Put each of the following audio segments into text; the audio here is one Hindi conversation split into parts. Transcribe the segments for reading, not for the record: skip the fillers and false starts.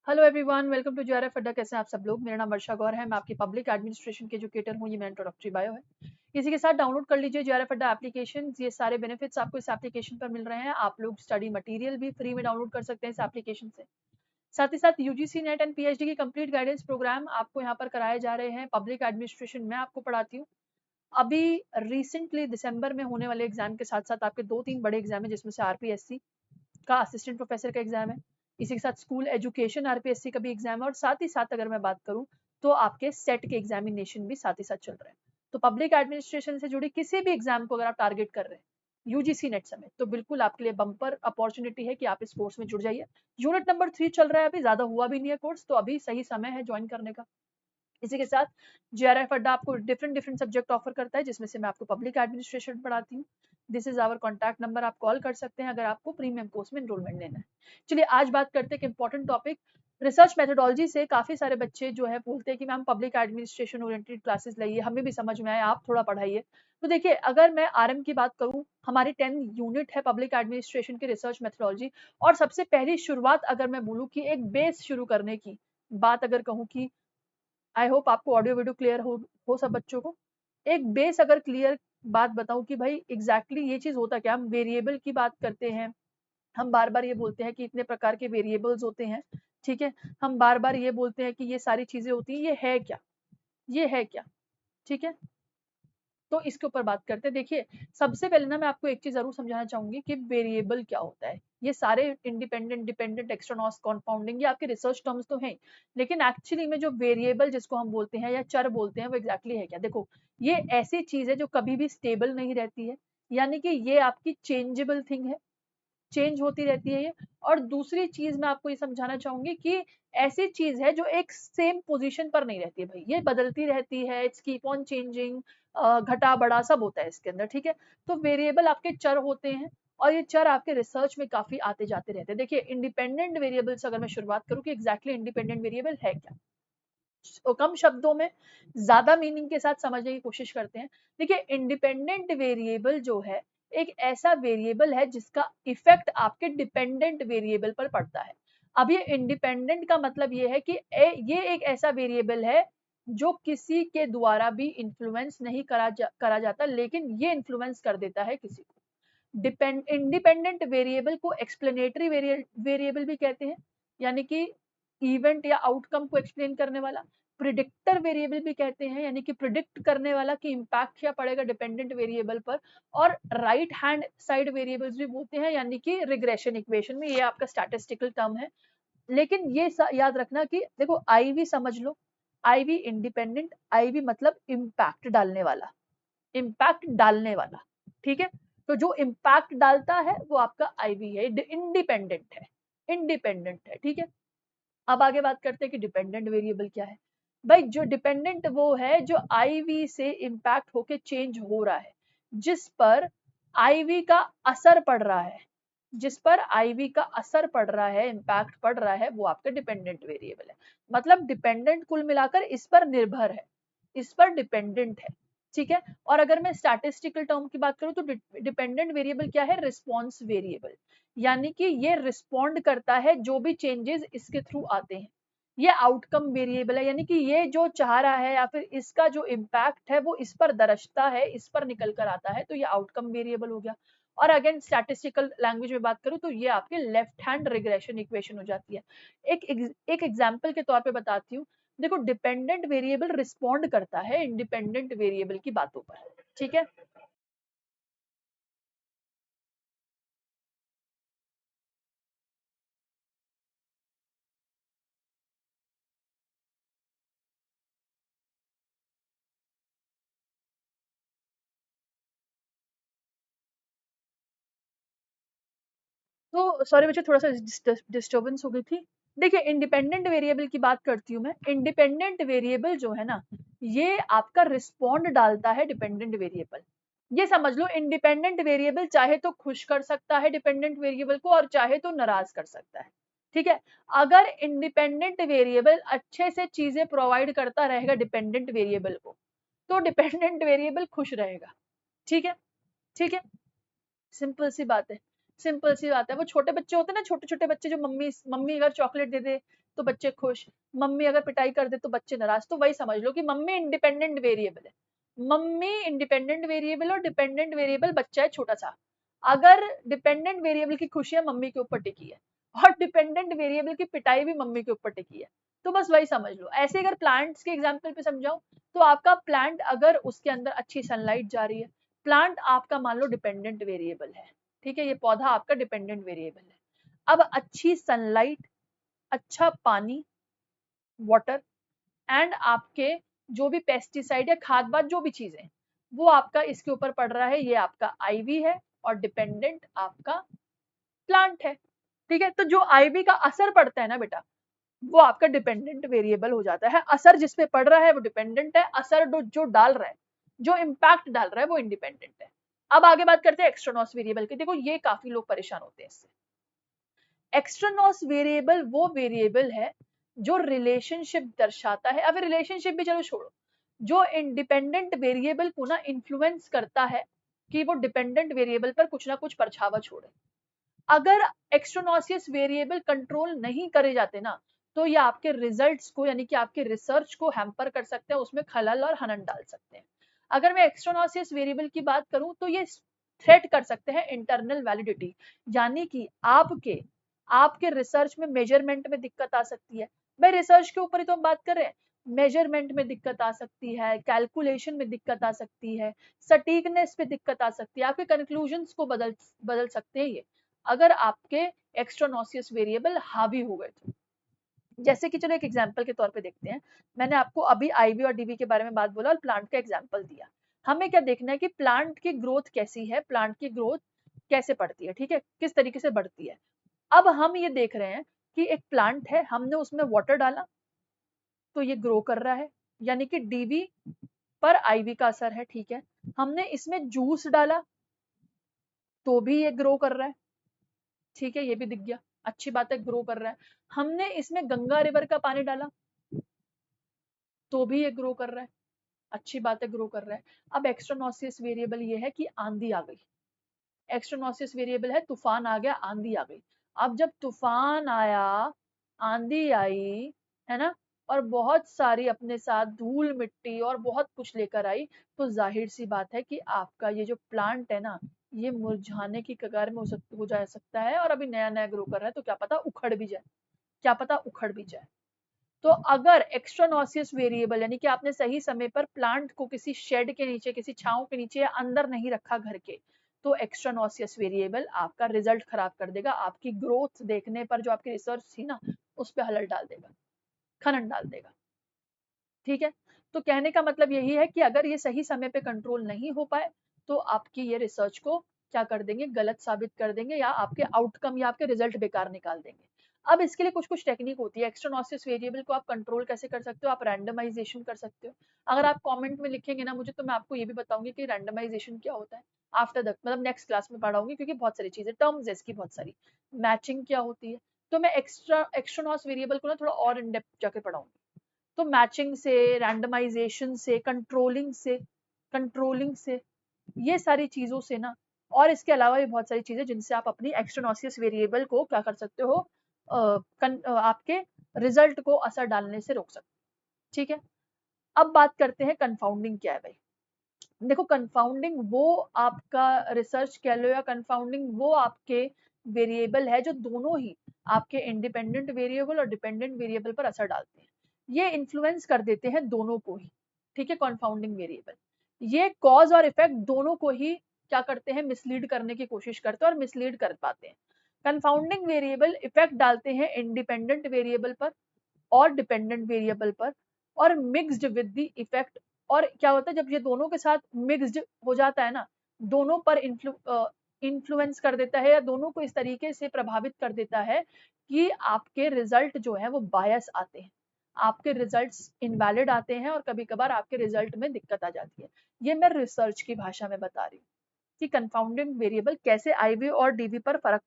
Hello everyone, welcome to JRF Adda. कैसे हैं आप सब लोग? मेरा नाम वर्षा गौर है, मैं आपकी पब्लिक एडमिनिस्ट्रेशन के एजुकेटर हूँ। ये मेरा इंट्रोडक्टरी बायो है। इसी के साथ डाउनलोड कर लीजिए जेआरएफ अड्डा एप्लीकेशन। ये सारे बेनिफिट्स आपको इस एप्लीकेशन पर मिल रहे हैं। आप लोग स्टडी मटेरियल भी फ्री में डाउनलोड कर सकते हैं इस एप्लीकेशन से। साथ ही साथ यूजीसी नेट एंड पीएचडी की कंप्लीट गाइडेंस प्रोग्राम आपको यहाँ पर कराए जा रहे हैं। पब्लिक एडमिनिस्ट्रेशन मैं आपको पढ़ाती हूँ। अभी रिसेंटली दिसंबर में होने वाले एग्जाम के साथ साथ आपके 2-3 बड़े एग्जाम है, जिसमें से आरपीएससी का असिस्टेंट प्रोफेसर का एग्जाम है। इसी के साथ स्कूल एजुकेशन आरपीएससी का भी एग्जाम है, और साथ ही साथ अगर मैं बात करूं तो आपके सेट के एग्जामिनेशन भी साथ ही साथ चल रहे हैं। तो पब्लिक एडमिनिस्ट्रेशन से जुड़ी किसी भी एग्जाम को अगर आप टारगेट कर रहे हैं यूजीसी नेट समेत, तो बिल्कुल आपके लिए बम्पर अपॉर्चुनिटी है कि आप इस कोर्स में जुड़ जाइए। यूनिट नंबर 3 चल रहा है, अभी ज्यादा हुआ भी नहीं है कोर्स, तो अभी सही समय है ज्वाइन करने का। इसी के साथ जेआरएफ अड्डा आपको डिफरेंट सब्जेक्ट ऑफर करता है, जिसमें से मैं आपको पब्लिक एडमिनिस्ट्रेशन पढ़ाती हूँ। This is our contact number, आप कॉल कर सकते हैं अगर आपको प्रीमियम कोर्स में एनरोलमेंट लेना है। चलिए आज बात करते हैं एक इंपॉर्टेंट टॉपिक। रिसर्च मेथोडोलॉजी से काफी सारे बच्चे जो है बोलते हैं कि ma'am public administration oriented classes लाइए, हमें भी समझ में आए, आप थोड़ा पढ़ाइए। तो देखिए, अगर मैं आरएम की बात करूं, हमारी 10 यूनिट है पब्लिक एडमिनिस्ट्रेशन की रिसर्च मेथोडोलॉजी। और सबसे पहली शुरुआत अगर मैं बोलूं कि एक बेस शुरू करने की बात अगर कहूं कि आई होप आपको ऑडियो वीडियो क्लियर हो सब बच्चों को। एक बेस अगर क्लियर बात बताऊं कि भाई एग्जैक्टली ये चीज होता क्या। हम वेरिएबल की बात करते हैं, हम बार बार ये बोलते हैं कि इतने प्रकार के वेरिएबल्स होते हैं, ठीक है। हम बार बार ये बोलते हैं कि ये सारी चीजें होती हैं, ये है क्या, ये है क्या, ठीक है। तो इसके ऊपर बात करते हैं। देखिए, सबसे पहले ना मैं आपको एक चीज जरूर समझाना चाहूंगी कि वेरिएबल क्या होता है। ये सारे इंडिपेंडेंट, डिपेंडेंट, एक्सट्रानॉस, कंपाउंडिंग, ये आपके रिसर्च टर्म्स तो हैं, लेकिन एक्चुअली में जो वेरिएबल जिसको हम बोलते हैं या चर बोलते हैं, वो एग्जैक्टली है क्या। देखो, ये ऐसी चीज है जो कभी भी स्टेबल नहीं रहती है, यानी कि ये आपकी चेंजेबल थिंग है, चेंज होती रहती है ये। और दूसरी चीज मैं आपको ये समझाना चाहूंगी कि ऐसी चीज है जो एक सेम पोजीशन पर नहीं रहती है भाई, ये बदलती रहती है, इट्स कीप ऑन चेंजिंग, घटा बढ़ा सब होता है इसके अंदर, ठीक है। तो वेरिएबल आपके चर होते हैं, और ये चर आपके रिसर्च में काफी आते जाते रहते हैं। देखिए, इंडिपेंडेंट वेरिएबल से अगर मैं शुरुआत करूं कि एग्जैक्टली इंडिपेंडेंट वेरिएबल है क्या, तो कम शब्दों में ज्यादा मीनिंग के साथ समझने की कोशिश करते हैं। देखिए, इंडिपेंडेंट वेरिएबल जो है एक ऐसा वेरिएबल है जिसका इफेक्ट आपके डिपेंडेंट वेरिएबल पर पड़ता है। अब ये इंडिपेंडेंट का मतलब ये है कि ये एक ऐसा वेरिएबल है जो किसी के द्वारा भी इन्फ्लुएंस नहीं करा जाता, लेकिन ये इन्फ्लुएंस कर देता है किसी को। इंडिपेंडेंट वेरिएबल को एक्सप्लेनेटरी वेरिएबल भी कहते हैं, यानी कि इवेंट या आउटकम को एक्सप्लेन करने वाला। प्रिडिक्टर वेरिएबल भी कहते हैं, यानी कि प्रिडिक्ट करने वाला कि इंपैक्ट क्या पड़ेगा डिपेंडेंट वेरिएबल पर। और राइट हैंड साइड वेरिएबल्स भी बोलते हैं, यानी कि रिग्रेशन इक्वेशन में, ये आपका स्टैटिस्टिकल टर्म है। लेकिन ये याद रखना कि देखो, आईवी समझ लो, आईवी इंडिपेंडेंट, आईवी मतलब इम्पैक्ट डालने वाला, इम्पैक्ट डालने वाला, ठीक है। तो जो इम्पैक्ट डालता है वो आपका आईवी है, इंडिपेंडेंट है, इंडिपेंडेंट है, ठीक है। अब आगे बात करते हैं कि डिपेंडेंट वेरिएबल क्या है। भाई, जो डिपेंडेंट वो है जो आईवी से इंपैक्ट होके चेंज हो रहा है, जिस पर आईवी का असर पड़ रहा है, जिस पर आईवी का असर पड़ रहा है, इंपैक्ट पड़ रहा है, वो आपका डिपेंडेंट वेरिएबल है। मतलब डिपेंडेंट कुल मिलाकर इस पर निर्भर है, इस पर डिपेंडेंट है, ठीक है। और अगर मैं स्टैटिस्टिकल टर्म की बात करूं तो डिपेंडेंट वेरिएबल क्या है, रिस्पॉन्स वेरिएबल, यानी कि ये रिस्पॉन्ड करता है जो भी चेंजेस इसके थ्रू आते हैं। ये आउटकम वेरिएबल है, यानी कि ये जो चाह रहा है या फिर इसका जो इम्पैक्ट है वो इस पर दर्शता है, इस पर निकल कर आता है, तो ये आउटकम वेरिएबल हो गया। और अगेन स्टैटिस्टिकल लैंग्वेज में बात करूं तो ये आपके लेफ्ट हैंड रिग्रेशन इक्वेशन हो जाती है। एक एग्जांपल के तौर पे बताती हूँ। देखो, डिपेंडेंट वेरिएबल रिस्पॉन्ड करता है इंडिपेंडेंट वेरिएबल की बातों पर, ठीक है। तो सॉरी बच्चे, थोड़ा सा डिस्टर्बेंस हो गई थी। देखिए, इंडिपेंडेंट वेरिएबल की बात करती हूँ मैं। इंडिपेंडेंट वेरिएबल जो है ना, ये आपका रिस्पॉन्ड डालता है डिपेंडेंट वेरिएबल। ये समझ लो, इंडिपेंडेंट वेरिएबल चाहे तो खुश कर सकता है डिपेंडेंट वेरिएबल को, और चाहे तो नाराज कर सकता है, ठीक है। अगर इंडिपेंडेंट वेरिएबल अच्छे से चीजें प्रोवाइड करता रहेगा डिपेंडेंट वेरिएबल को, तो डिपेंडेंट वेरिएबल खुश रहेगा, ठीक है, ठीक है। सिंपल सी बात है, सिंपल सी बात है। वो छोटे बच्चे होते हैं ना, छोटे छोटे बच्चे जो मम्मी मम्मी अगर चॉकलेट दे दे तो बच्चे खुश, मम्मी अगर पिटाई कर दे तो बच्चे नाराज। तो वही समझ लो कि मम्मी इंडिपेंडेंट वेरिएबल है, मम्मी इंडिपेंडेंट वेरिएबल और डिपेंडेंट वेरिएबल बच्चा है छोटा सा। अगर डिपेंडेंट वेरिएबल की खुशियां मम्मी के ऊपर टिकी है और डिपेंडेंट वेरिएबल की पिटाई भी मम्मी के ऊपर टिकी है, तो बस वही समझ लो। ऐसे अगर प्लांट्स के एग्जाम्पल पे समझाऊं, तो आपका प्लांट अगर उसके अंदर अच्छी सनलाइट जा रही है, प्लांट आपका मान लो डिपेंडेंट वेरिएबल है, ठीक है, ये पौधा आपका डिपेंडेंट वेरिएबल है। अब अच्छी सनलाइट, अच्छा पानी, वाटर एंड आपके जो भी पेस्टिसाइड या खाद बाद जो भी चीजें, वो आपका इसके ऊपर पड़ रहा है, ये आपका आईवी है और डिपेंडेंट आपका प्लांट है, ठीक है। तो जो आईवी का असर पड़ता है ना बेटा, वो आपका डिपेंडेंट वेरिएबल हो जाता है। असर जिसपे पड़ रहा है वो डिपेंडेंट है, असर जो डाल रहा है, जो इम्पैक्ट डाल रहा है वो इंडिपेंडेंट है। अब आगे बात करते हैं एक्सट्रानॉस वेरिएबल की। देखो ये काफी लोग परेशान होते हैं इससे। एक्सट्रानॉस वेरिएबल वो वेरिएबल है जो रिलेशनशिप दर्शाता है। अब रिलेशनशिप भी चलो छोड़ो, जो इंडिपेंडेंट वेरिएबल को ना इन्फ्लुएंस करता है कि वो डिपेंडेंट वेरिएबल पर कुछ ना कुछ परछावा छोड़े। अगर एक्सट्रानॉसियस वेरिएबल कंट्रोल नहीं करे जाते ना, तो ये आपके रिजल्ट्स को यानी कि आपके रिसर्च को हैम्पर कर सकते हैं, उसमें खलल और हनन डाल सकते हैं। अगर मैं एक्सट्रानॉसियस वेरिएबल की बात करूं तो ये थ्रेट कर सकते हैं इंटरनल वैलिडिटी, यानी कि आपके आपके रिसर्च में मेजरमेंट में दिक्कत आ सकती है। भाई रिसर्च के ऊपर ही तो हम बात कर रहे हैं, मेजरमेंट में दिक्कत आ सकती है, कैलकुलेशन में दिक्कत आ सकती है, सटीकनेस पे दिक्कत आ सकती है, आपके कंक्लूजन्स को बदल बदल सकते हैं ये, अगर आपके एक्स्ट्रानॉसियस वेरिएबल हावी हो गए तो। जैसे कि चलो एक एग्जांपल के तौर पे देखते हैं, मैंने आपको अभी आईवी और डीवी के बारे में बात बोला और प्लांट का एग्जांपल दिया। हमें क्या देखना है कि प्लांट की ग्रोथ कैसी है, प्लांट की ग्रोथ कैसे बढ़ती है, ठीक है, किस तरीके से बढ़ती है। अब हम ये देख रहे हैं कि एक प्लांट है, हमने उसमें वाटर डाला तो ये ग्रो कर रहा है, यानी कि डीवी पर आईवी का असर है, ठीक है। हमने इसमें जूस डाला तो भी ये ग्रो कर रहा है, ठीक है, ये भी दिख गया, अच्छी बात है, ग्रो कर रहा है। हमने इसमें गंगा रिवर का पानी डाला तो भी ये ग्रो कर रहा है, अच्छी बात है, ग्रो कर रहा है। अब एक्स्ट्रानॉसियस वेरिएबल ये है कि आंधी आ गई, एक्स्ट्रानॉसियस वेरिएबल है तूफान आ गया, आंधी आ गई। अब जब तूफान आया, आंधी आई, है ना, और बहुत सारी अपने साथ धूल मिट्टी और बहुत कुछ लेकर आई, तो जाहिर सी बात है कि आपका ये जो प्लांट है ना, ये मुरझाने की कगार में हो जा सकता है, और अभी नया नया ग्रो कर रहा है, तो क्या पता उखड़ भी जाए, क्या पता उखड़ भी जाए। तो अगर एक्स्ट्रानॉसियस वेरिएबल यानी कि आपने सही समय पर प्लांट को किसी शेड के नीचे, किसी छांव के नीचे या अंदर नहीं रखा घर के, तो एक्स्ट्रानॉसियस वेरिएबल आपका रिजल्ट खराब कर देगा, आपकी ग्रोथ देखने पर जो आपकी रिसर्च थी ना, उस पर हलल डाल देगा, खनन डाल देगा, ठीक है। तो कहने का मतलब यही है कि अगर ये सही समय पे कंट्रोल नहीं हो पाए, तो आपकी ये रिसर्च को क्या कर देंगे, गलत साबित कर देंगे, या आपके आउटकम या आपके रिजल्ट बेकार निकाल देंगे। अब इसके लिए कुछ कुछ टेक्निक होती है। एक्स्ट्रानॉसियस वेरिएबल को आप कंट्रोल कैसे कर सकते हो, आप रैंडमाइजेशन कर सकते हो। अगर आप कमेंट में लिखेंगे ना मुझे, तो मैं आपको ये भी बताऊंगी कि रैंडमाइजेशन क्या होता है। आफ्टर द मतलब नेक्स्ट क्लास में पढ़ाऊंगी, क्योंकि बहुत सारी चीजें टर्म्स है इसकी, बहुत सारी। मैचिंग क्या होती है, तो मैं एक्स्ट्रानॉस वेरिएबल को ना थोड़ा और इन डेप्थ जाके पढ़ाऊंगी। तो मैचिंग से, रैंडमाइजेशन से, कंट्रोलिंग से ये सारी चीजों से ना, और इसके अलावा भी बहुत सारी चीजें जिनसे आप अपनी एक्स्ट्रानॉसियस वेरिएबल को क्या कर सकते हो, आपके रिजल्ट को असर डालने से रोक सकते हो, ठीक है। अब बात करते हैं कंफाउंडिंग क्या है भाई। देखो कंफाउंडिंग वो आपका रिसर्च कह लो, या कंफाउंडिंग वो आपके वेरिएबल है जो दोनों ही आपके इंडिपेंडेंट वेरिएबल और डिपेंडेंट वेरिएबल पर असर डालते हैं, ये इन्फ्लुएंस कर देते हैं दोनों को ही, ठीक है। कंफाउंडिंग वेरिएबल ये कॉज और इफेक्ट दोनों को ही क्या करते हैं, मिसलीड करने की कोशिश करते हैं और मिसलीड कर पाते हैं। कंफाउंडिंग वेरिएबल इफेक्ट डालते हैं इंडिपेंडेंट वेरिएबल पर और डिपेंडेंट वेरिएबल पर, और मिक्स्ड विद द इफेक्ट। और क्या होता है जब ये दोनों के साथ मिक्स्ड हो जाता है ना, दोनों पर इन्फ्लुएंस कर देता है, या दोनों को इस तरीके से प्रभावित कर देता है कि आपके रिजल्ट जो है वो बायस आते हैं, आपके रिजल्ट्स इनवैलिड आते हैं, और कभी कभार आपके रिजल्ट में दिक्कत आ जाती है। ये मैं रिसर्च की भाषा में बता रही हूँ कि कंफाउंडिंग वेरिएबल कैसे आईवी और डीवी पर फर्क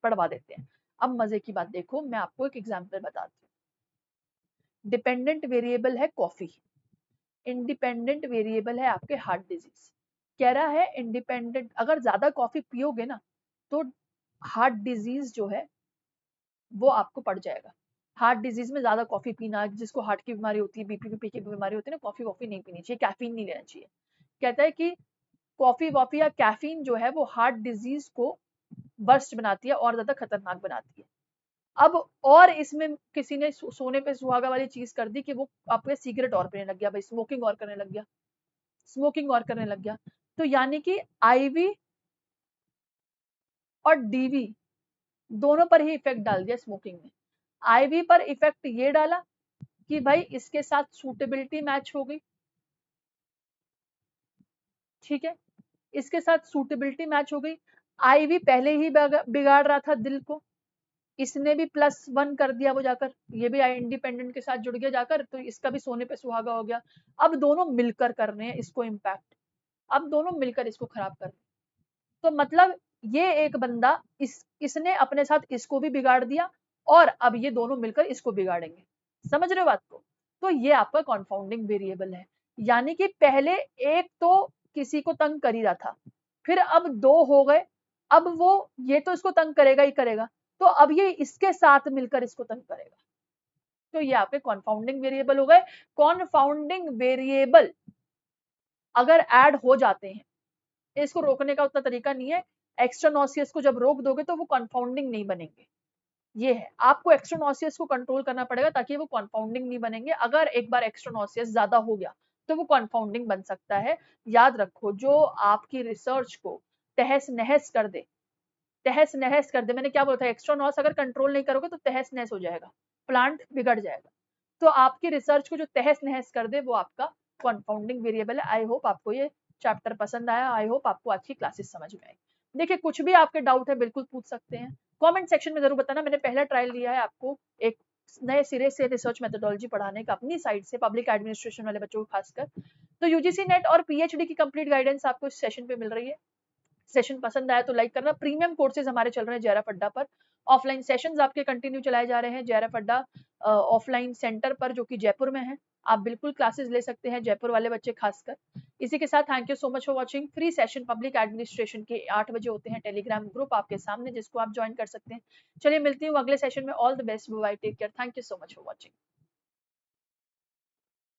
पड़वा देते हैं। अब मजे की बात देखो, मैं आपको एक एग्जाम्पल बताती हूँ। डिपेंडेंट वेरिएबल है कॉफी, इंडिपेंडेंट वेरिएबल है आपके हार्ट डिजीज। कह रहा है इंडिपेंडेंट, अगर ज्यादा कॉफी पियोगे ना, तो हार्ट डिजीज जो है वो आपको पड़ जाएगा, हार्ट डिजीज में ज्यादा कॉफी पीना, जिसको हार्ट की बीमारी होती है, बीपी की बीमारी होती है ना, कॉफी वॉफी नहीं पीनी चाहिए, कैफीन नहीं लेना चाहिए। कहता है कि कॉफी वॉफी या कैफीन जो है वो हार्ट डिजीज को बर्स्ट बनाती है और ज्यादा खतरनाक बनाती है। अब और इसमें किसी ने सोने पे सुहागा वाली चीज कर दी कि वो आपके सिगरेट और पीने लग गया, भाई स्मोकिंग और करने लग गया, स्मोकिंग और करने लग गया। तो यानी कि आईवी और डीवी दोनों पर ही इफेक्ट डाल दिया स्मोकिंग ने। आईवी पर इफेक्ट ये डाला कि भाई इसके साथ सूटेबिलिटी मैच हो गई, ठीक है, इसके साथ सूटेबिलिटी मैच हो गई। आईवी पहले ही बिगाड़ रहा था दिल को, इसने भी +1 कर दिया, वो जाकर ये भी इंडिपेंडेंट के साथ जुड़ गया जाकर, तो इसका भी सोने पे सुहागा हो गया। अब दोनों मिलकर कर रहे हैं इसको इम्पैक्ट, अब दोनों मिलकर इसको खराब कर रहे हैं। तो मतलब ये एक बंदा इसने अपने साथ इसको भी बिगाड़ दिया और अब ये दोनों मिलकर इसको बिगाड़ेंगे। समझ रहे हो बात को? तो ये आपका कॉन्फाउंडिंग वेरिएबल है। यानी कि पहले एक तो किसी को तंग कर ही रहा था, फिर अब 2 हो गए, अब वो ये तो इसको तंग करेगा ही करेगा, तो अब ये इसके साथ मिलकर इसको तंग करेगा। तो ये आपके कॉन्फाउंडिंग वेरिएबल हो गए। कॉन्फाउंडिंग वेरिएबल अगर ऐड हो जाते हैं, इसको रोकने का उतना तरीका नहीं है। एक्स्ट्रानॉसियस को जब रोक दोगे तो वो कॉन्फाउंडिंग नहीं बनेंगे। ये है, आपको एक्स्ट्रानॉसियस को कंट्रोल करना पड़ेगा ताकि वो कॉन्फाउंडिंग नहीं बनेंगे। अगर एक बार एक्स्ट्रानॉसियस ज्यादा हो गया तो वो कॉन्फाउंडिंग बन सकता है। याद रखो, जो आपकी रिसर्च को तहस नहस कर दे, तहस नहस कर दे, मैंने क्या बोला था, एक्स्ट्रानॉस अगर कंट्रोल नहीं करोगे तो तहस नहस हो जाएगा, प्लांट बिगड़ जाएगा। तो आपकी रिसर्च को जो तहस नहस कर दे वो आपका कॉन्फाउंडिंग वेरिएबल है। आई होप आपको ये चैप्टर पसंद आया, आई होप आपको आज की क्लासेस समझ में आई। देखिए, कुछ भी आपके डाउट है बिल्कुल पूछ सकते हैं, कमेंट सेक्शन में जरूर बताना। मैंने पहला ट्रायल लिया है आपको एक नए सिरे से रिसर्च मेथोडोलॉजी पढ़ाने का अपनी साइड से, पब्लिक एडमिनिस्ट्रेशन वाले बच्चों को खासकर। तो यूजीसी नेट और पीएचडी की कंप्लीट गाइडेंस आपको इस सेशन पे मिल रही है। सेशन पसंद आया तो लाइक करना। प्रीमियम कोर्सेज हमारे चल रहे हैं जेआरएफ अड्डा पर, ऑफलाइन सेशंस आपके कंटिन्यू चलाए जा रहे हैं जेआरएफ अड्डा ऑफलाइन सेंटर पर, जो कि जयपुर में है। आप बिल्कुल क्लासेस ले सकते हैं, जयपुर वाले बच्चे खासकर। इसी के साथ thank you so much for watching. Free session public administration के 8 बजे होते हैं, टेलीग्राम ग्रुप आपके सामने जिसको आप ज्वाइन कर सकते हैं। चलिए मिलती हूँ अगले सेशन में। All the best, bye, take care, thank you so much for watching.